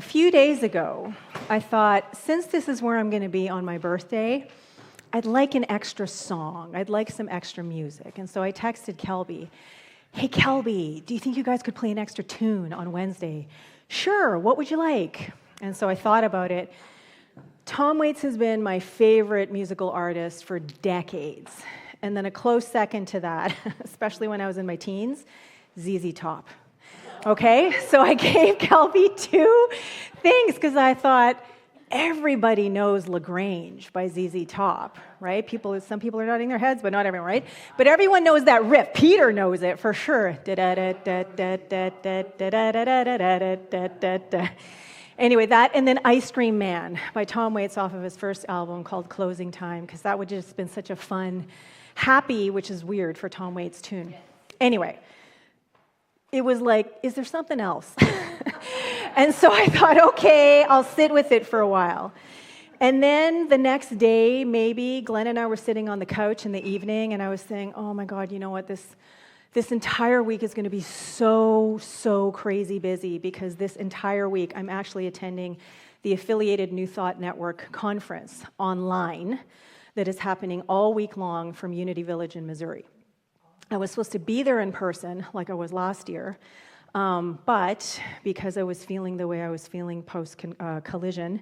A few days ago, I thought, since this is where I'm going to be on my birthday, I'd like an extra song. I'd like some extra music. And so I texted Kelby, hey, Kelby, do you think you guys could play an extra tune on Wednesday? Sure, what would you like? And so I thought about it. Tom Waits has been my favorite musical artist for decades. And then a close second to that, especially when I was in my teens, ZZ Top. Okay, so I gave Kelby two things because I thought everybody knows LaGrange by ZZ Top, right? Some people are nodding their heads, but not everyone, right? But everyone knows that riff. Peter knows it for sure. Anyway, that and then Ice Cream Man by Tom Waits off of his first album called Closing Time, because that would just been such a fun, happy, which is weird for Tom Waits tune. Anyway. It was like, is there something else? And so I thought, okay, I'll sit with it for a while. And then the next day, maybe, Glenn and I were sitting on the couch in the evening, and I was saying, oh my God, you know what, this entire week is going to be so crazy busy, because this entire week I'm actually attending the affiliated New Thought Network conference online that is happening all week long from Unity Village in Missouri. I was supposed to be there in person, like I was last year, but because I was feeling the way I was feeling post-collision,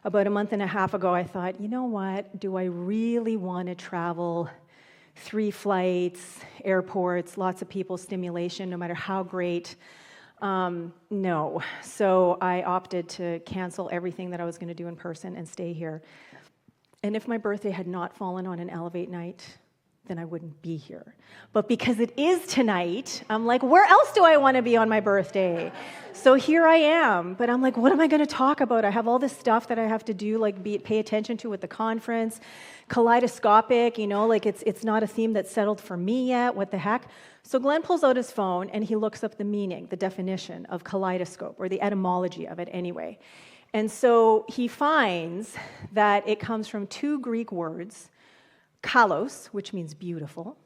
about a month and a half ago, I thought, you know what, do I really want to travel 3 flights, airports, lots of people, stimulation, no matter how great? No. So I opted to cancel everything that I was going to do in person and stay here. And if my birthday had not fallen on an Elevate night, then I wouldn't be here. But because it is tonight, I'm like, where else do I want to be on my birthday? So here I am. But I'm like, what am I going to talk about? I have all this stuff that I have to do, like pay attention to at the conference. Kaleidoscopic, like it's not a theme that's settled for me yet. What the heck? So Glenn pulls out his phone and he looks up the meaning, the definition of kaleidoscope, or the etymology of it anyway. And so he finds that it comes from 2 Greek words, kalos, which means beautiful,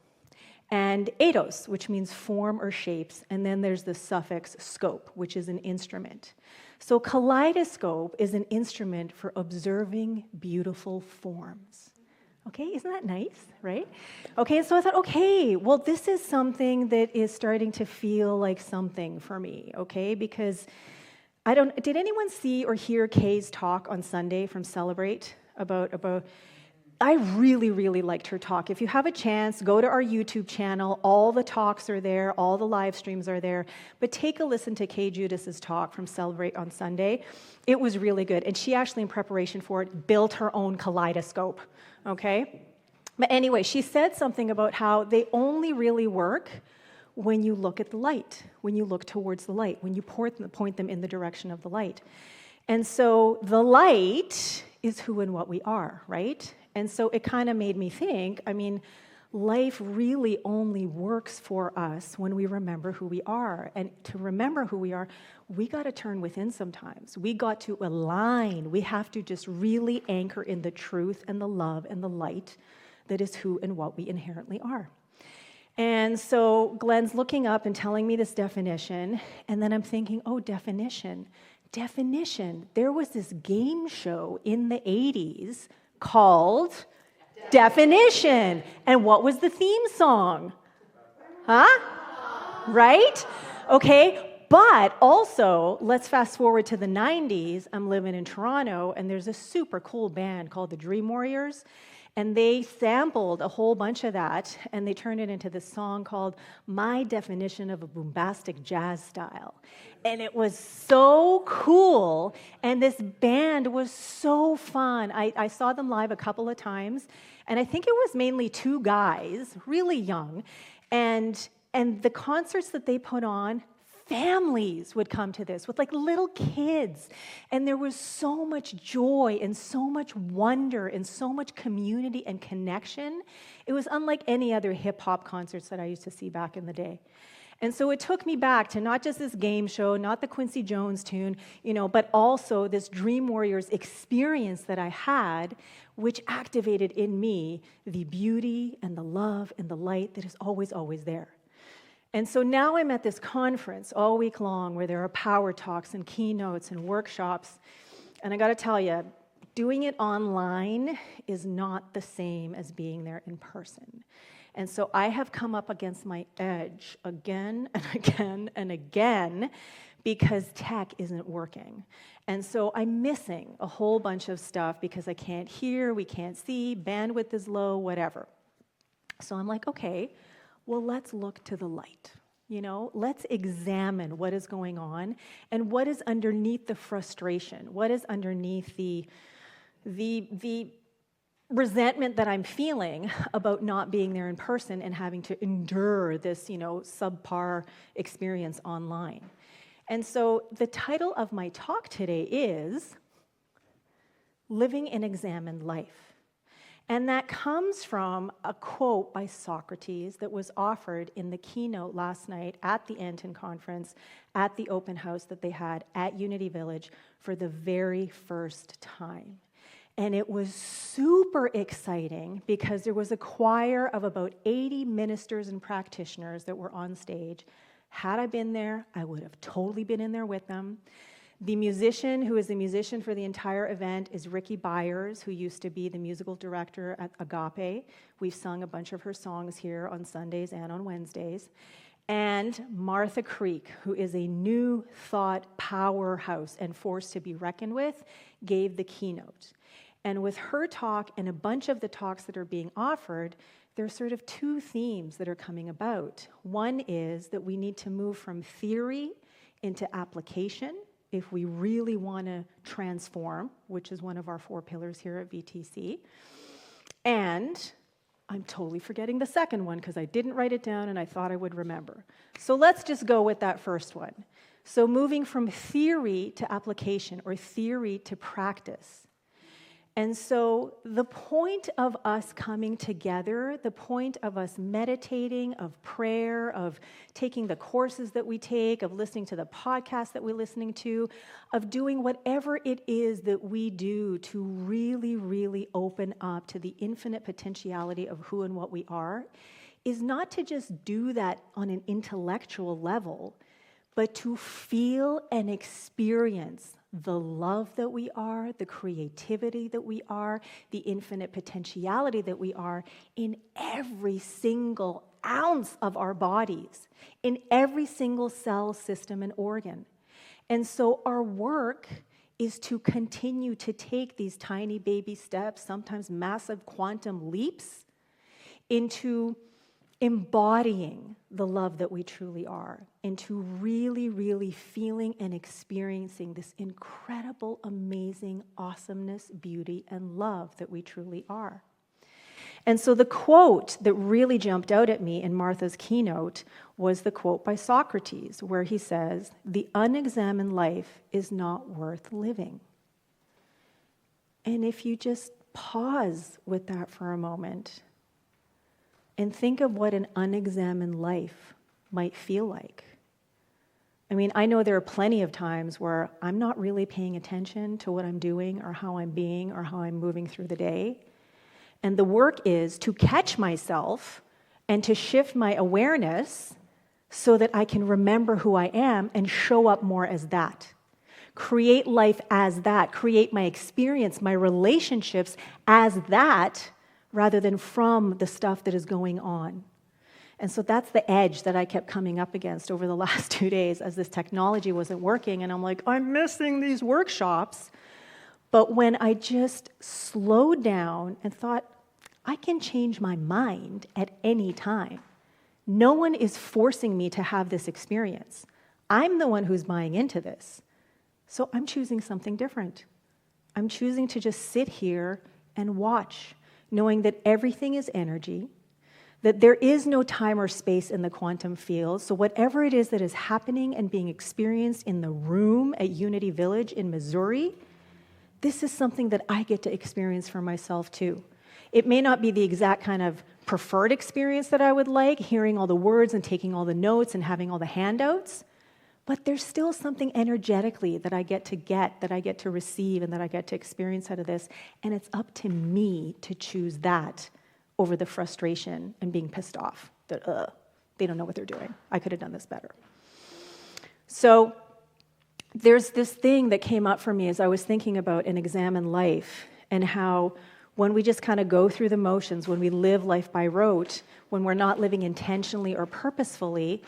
and eidos, which means form or shapes, and then there's the suffix scope, which is an instrument. So kaleidoscope is an instrument for observing beautiful forms. Okay, isn't that nice, right? Okay, so I thought, okay, well, this is something that is starting to feel like something for me, okay, because did anyone see or hear Kay's talk on Sunday from Celebrate about I really liked her talk. If you have a chance, go to our YouTube channel. All the talks are there. All the live streams are there. But take a listen to Kay Judas's talk from Celebrate on Sunday. It was really good. And she actually, in preparation for it, built her own kaleidoscope. Okay? But anyway, she said something about how they only really work when you look at the light, when you look towards the light, when you point them in the direction of the light. And so the light is who and what we are, right? And so it kind of made me think, life really only works for us when we remember who we are. And to remember who we are, we got to turn within sometimes. We got to align. We have to just really anchor in the truth and the love and the light that is who and what we inherently are. And so Glenn's looking up and telling me this definition, and then I'm thinking, oh, definition. There was this game show in the 80s called Definition. And what was the theme song? Huh? Right? Okay, but also, let's fast forward to the 90s. I'm living in Toronto, and there's a super cool band called the Dream Warriors, and they sampled a whole bunch of that, and they turned it into this song called My Definition of a Bombastic Jazz Style. And it was so cool, and this band was so fun. I saw them live a couple of times, and I think it was mainly 2 guys, really young, and the concerts that they put on, families would come to this with like little kids, and there was so much joy and so much wonder and so much community and connection. It was unlike any other hip-hop concerts that I used to see back in the day. And so it took me back to not just this game show, not the Quincy Jones tune, but also this Dream Warriors experience that I had, which activated in me the beauty and the love and the light that is always, always there. And so now I'm at this conference all week long where there are power talks and keynotes and workshops. And I got to tell you, doing it online is not the same as being there in person. And so I have come up against my edge again and again and again because tech isn't working. And so I'm missing a whole bunch of stuff because I can't hear, we can't see, bandwidth is low, whatever. So I'm like, okay, well, let's look to the light. Let's examine what is going on and what is underneath the frustration, what is underneath the resentment that I'm feeling about not being there in person and having to endure this, subpar experience online. And so the title of my talk today is Living an Examined Life. And that comes from a quote by Socrates that was offered in the keynote last night at the Anton conference, at the open house that they had at Unity Village for the very first time. And it was super exciting because there was a choir of about 80 ministers and practitioners that were on stage. Had I been there, I would have totally been in there with them. The musician who is the musician for the entire event is Ricky Byers, who used to be the musical director at Agape. We've sung a bunch of her songs here on Sundays and on Wednesdays. And Martha Creek, who is a new thought powerhouse and force to be reckoned with, gave the keynote. And with her talk and a bunch of the talks that are being offered, there's sort of two themes that are coming about. One is that we need to move from theory into application if we really want to transform, which is one of our 4 pillars here at VTC. And I'm totally forgetting the second one because I didn't write it down and I thought I would remember. So let's just go with that first one. So moving from theory to application or theory to practice. And so the point of us coming together, the point of us meditating, of prayer, of taking the courses that we take, of listening to the podcasts that we're listening to, of doing whatever it is that we do to really, really open up to the infinite potentiality of who and what we are, is not to just do that on an intellectual level, but to feel and experience the love that we are, the creativity that we are, the infinite potentiality that we are in every single ounce of our bodies, in every single cell, system, and organ. And so our work is to continue to take these tiny baby steps, sometimes massive quantum leaps, into embodying the love that we truly are, into really, really feeling and experiencing this incredible, amazing awesomeness, beauty, and love that we truly are. And so the quote that really jumped out at me in Martha's keynote was the quote by Socrates, where he says, "The unexamined life is not worth living." And if you just pause with that for a moment, and think of what an unexamined life might feel like. I mean, I know there are plenty of times where I'm not really paying attention to what I'm doing or how I'm being or how I'm moving through the day. And the work is to catch myself and to shift my awareness so that I can remember who I am and show up more as that. Create life as that. Create my experience, my relationships as that, rather than from the stuff that is going on. And so that's the edge that I kept coming up against over the last 2 days as this technology wasn't working. And I'm like, I'm missing these workshops. But when I just slowed down and thought, I can change my mind at any time. No one is forcing me to have this experience. I'm the one who's buying into this. So I'm choosing something different. I'm choosing to just sit here and watch, knowing that everything is energy, that there is no time or space in the quantum field. So whatever it is that is happening and being experienced in the room at Unity Village in Missouri, this is something that I get to experience for myself too. It may not be the exact kind of preferred experience that I would like, hearing all the words and taking all the notes and having all the handouts, but there's still something energetically that I get to receive, and that I get to experience out of this. And it's up to me to choose that over the frustration and being pissed off that They don't know what they're doing. I could have done this better. So there's this thing that came up for me as I was thinking about and examine life, and how when we just kind of go through the motions, when we live life by rote, when we're not living intentionally or purposefully,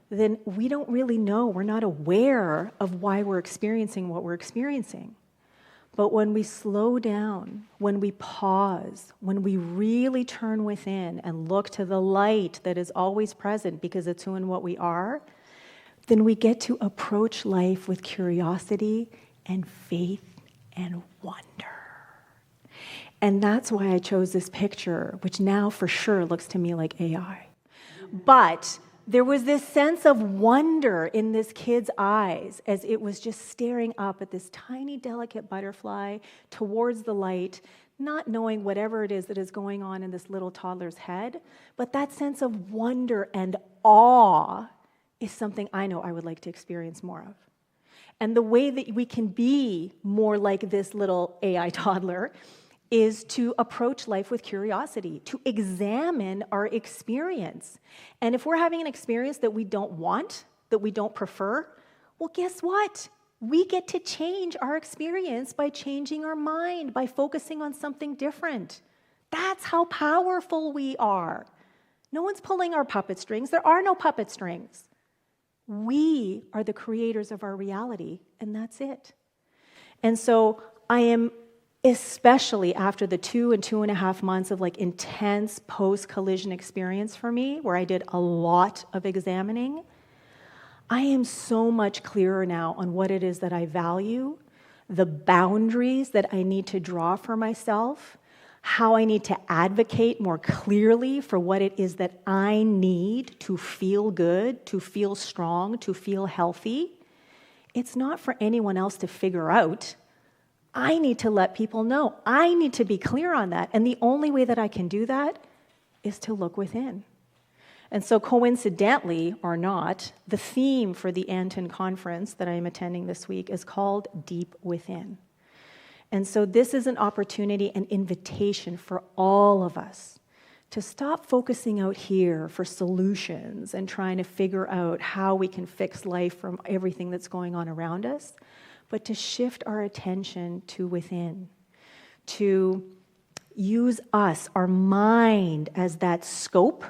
then we don't really know, we're not aware of why we're experiencing what we're experiencing. But when we slow down, when we pause, when we really turn within and look to the light that is always present because it's who and what we are, then we get to approach life with curiosity and faith and wonder. And that's why I chose this picture, which now for sure looks to me like AI. But there was this sense of wonder in this kid's eyes as it was just staring up at this tiny, delicate butterfly towards the light, not knowing whatever it is that is going on in this little toddler's head. But that sense of wonder and awe is something I know I would like to experience more of. And the way that we can be more like this little AI toddler is to approach life with curiosity, to examine our experience. And if we're having an experience that we don't want, that we don't prefer, well, guess what? We get to change our experience by changing our mind, by focusing on something different. That's how powerful we are. No one's pulling our puppet strings. There are no puppet strings. We are the creators of our reality, and that's it. And so I am, especially after the 2.5 months of like intense post-collision experience for me, where I did a lot of examining, I am so much clearer now on what it is that I value, the boundaries that I need to draw for myself, how I need to advocate more clearly for what it is that I need to feel good, to feel strong, to feel healthy. It's not for anyone else to figure out. I need to let people know. I need to be clear on that. And the only way that I can do that is to look within. And so coincidentally or not, the theme for the Anton conference that I'm attending this week is called Deep Within. And so this is an opportunity, an invitation for all of us to stop focusing out here for solutions and trying to figure out how we can fix life from everything that's going on around us, but to shift our attention to within, to use us, our mind, as that scope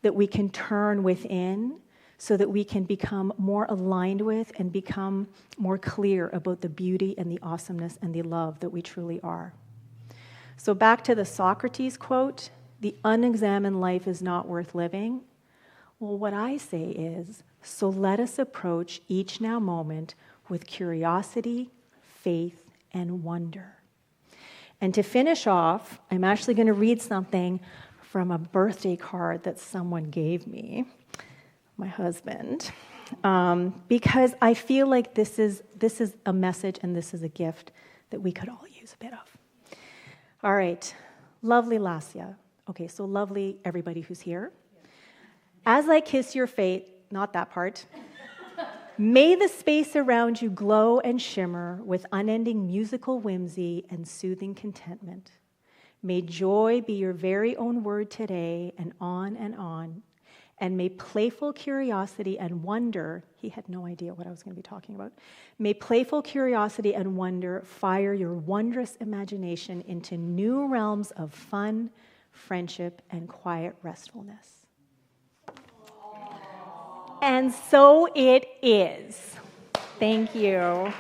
that we can turn within so that we can become more aligned with and become more clear about the beauty and the awesomeness and the love that we truly are. So back to the Socrates quote, the unexamined life is not worth living. Well, what I say is, so let us approach each now moment with curiosity, faith, and wonder. And to finish off, I'm actually going to read something from a birthday card that someone gave me, my husband, because I feel like this is a message and this is a gift that we could all use a bit of. All right, lovely Lesia. Okay, so lovely everybody who's here. As I kiss your fate, not that part, may the space around you glow and shimmer with unending musical whimsy and soothing contentment. May joy be your very own word today, and on, and may playful curiosity and wonder, he had no idea what I was going to be talking about, may playful curiosity and wonder fire your wondrous imagination into new realms of fun, friendship, and quiet restfulness. And so it is. Thank you.